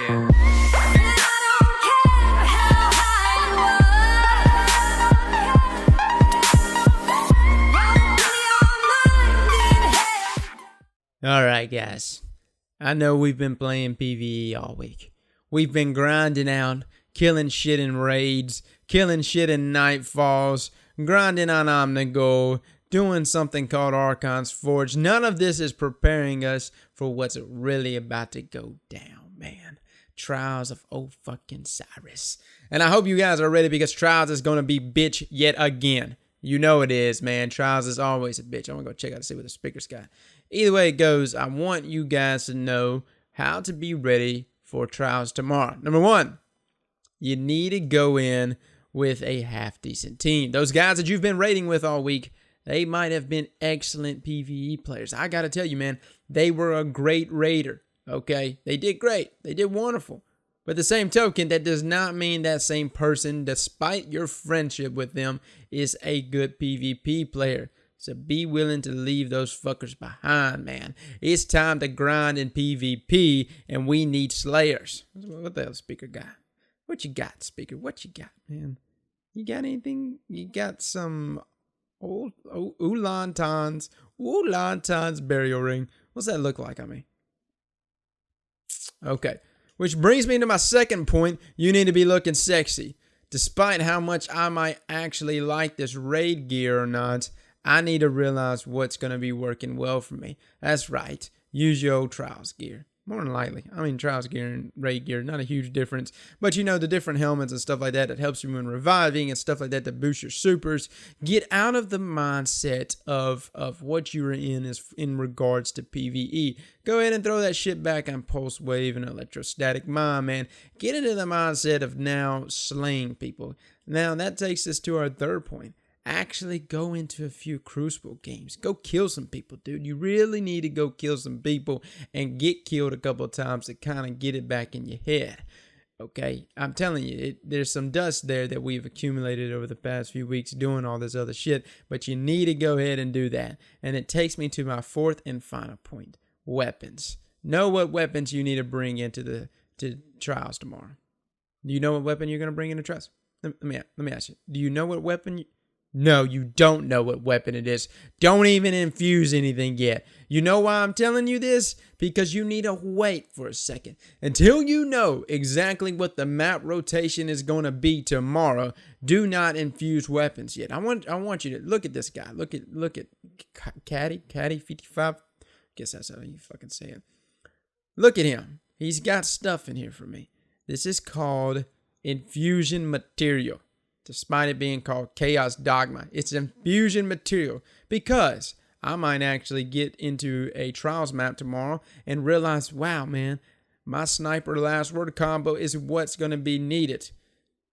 Alright guys, I know we've been playing PvE all week. We've been grinding out, killing shit in raids, killing shit in nightfalls, grinding on Omnigol, doing something called Archon's Forge. None of this is preparing us for what's really about to go down, man. Trials of old fucking Cyrus. And I hope you guys are ready because Trials is gonna be bitch yet again. You know it is, man. Trials is always a bitch. I'm gonna go check out and see what the speaker's got. Either way it goes, I want you guys to know how to be ready for Trials tomorrow. Number one, you need to go in with a half-decent team. Those guys that you've been raiding with all week, they might have been excellent PvE players. I gotta tell you, man, they were a great raider, okay? They did great. They did wonderful. But the same token, that does not mean that same person, despite your friendship with them, is a good PvP player. So be willing to leave those fuckers behind, man. It's time to grind in PvP, and we need slayers. What the hell, speaker got? What you got, speaker? What you got, man? You got anything? You got some old Ulantan's burial ring. What's that look like on me? Okay. Which brings me to my second point. You need to be looking sexy. Despite how much I might actually like this raid gear or not, I need to realize what's going to be working well for me. That's right. Use your old Trials gear. More than likely. I mean, Trials gear and raid gear, not a huge difference. But you know, the different helmets and stuff like that helps you in reviving and stuff like that to boost your supers. Get out of the mindset of what you're in regards to PvE. Go ahead and throw that shit back on Pulse Wave and Electrostatic Mind, man. Get into the mindset of now slaying people. Now, that takes us to our third point. Actually go into a few Crucible games. Go kill some people, dude. You really need to go kill some people and get killed a couple of times to kind of get it back in your head. Okay? I'm telling you, there's some dust there that we've accumulated over the past few weeks doing all this other shit, but you need to go ahead and do that. And it takes me to my fourth and final point. Weapons. Know what weapons you need to bring into Trials tomorrow. Do you know what weapon you're going to bring into Trials? Let me ask you. Do you know what weapon No, you don't know what weapon it is. Don't even infuse anything yet. You know why I'm telling you this? Because you need to wait for a second. Until you know exactly what the map rotation is going to be tomorrow, do not infuse weapons yet. I want you to look at this guy. Look at Caddy 55. Guess that's how you fucking say it. Look at him. He's got stuff in here for me. This is called infusion material. Despite it being called Chaos Dogma, it's infusion material because I might actually get into a Trials map tomorrow and realize, wow, man, my sniper last word combo is what's going to be needed.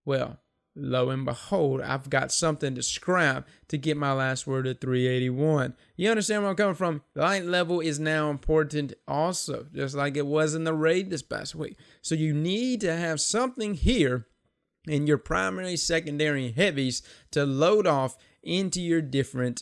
Well, lo and behold, I've got something to scrap to get my last word at 381. You understand where I'm coming from? Light level is now important also, just like it was in the raid this past week. So you need to have something here in your primary, secondary, and heavies to load off into your different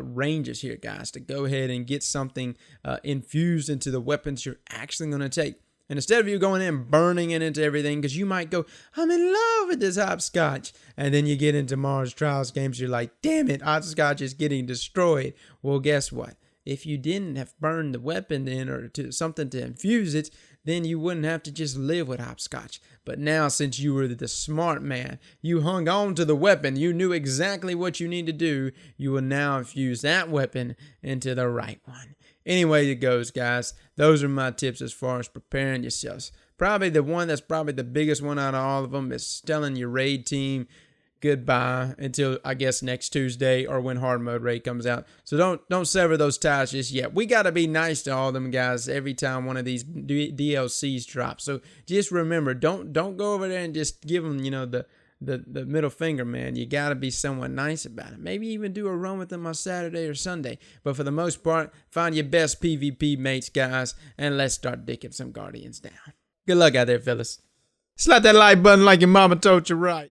ranges here, guys, to go ahead and get something infused into the weapons you're actually going to take. And instead of you going in and burning it into everything, because you might go, I'm in love with this hopscotch. And then you get into tomorrow's Trials games, you're like, damn it, hopscotch is getting destroyed. Well, guess what? If you didn't have burned the weapon in or to something to infuse it, then you wouldn't have to just live with hopscotch. But now, since you were the smart man, you hung on to the weapon, you knew exactly what you need to do, you will now infuse that weapon into the right one. Anyway it goes, guys, those are my tips as far as preparing yourselves. Probably the one that's probably the biggest one out of all of them is telling your raid team goodbye until, I guess, next Tuesday or when hard mode raid comes out. So don't sever those ties just yet. We got to be nice to all them guys every time one of these DLCs drops. So just remember, don't go over there and just give them, you know, the middle finger, man. You got to be somewhat nice about it. Maybe even do a run with them on Saturday or Sunday. But for the most part, find your best PvP mates, guys, and let's start dicking some Guardians down. Good luck out there, fellas. Slap that like button like your mama told you right.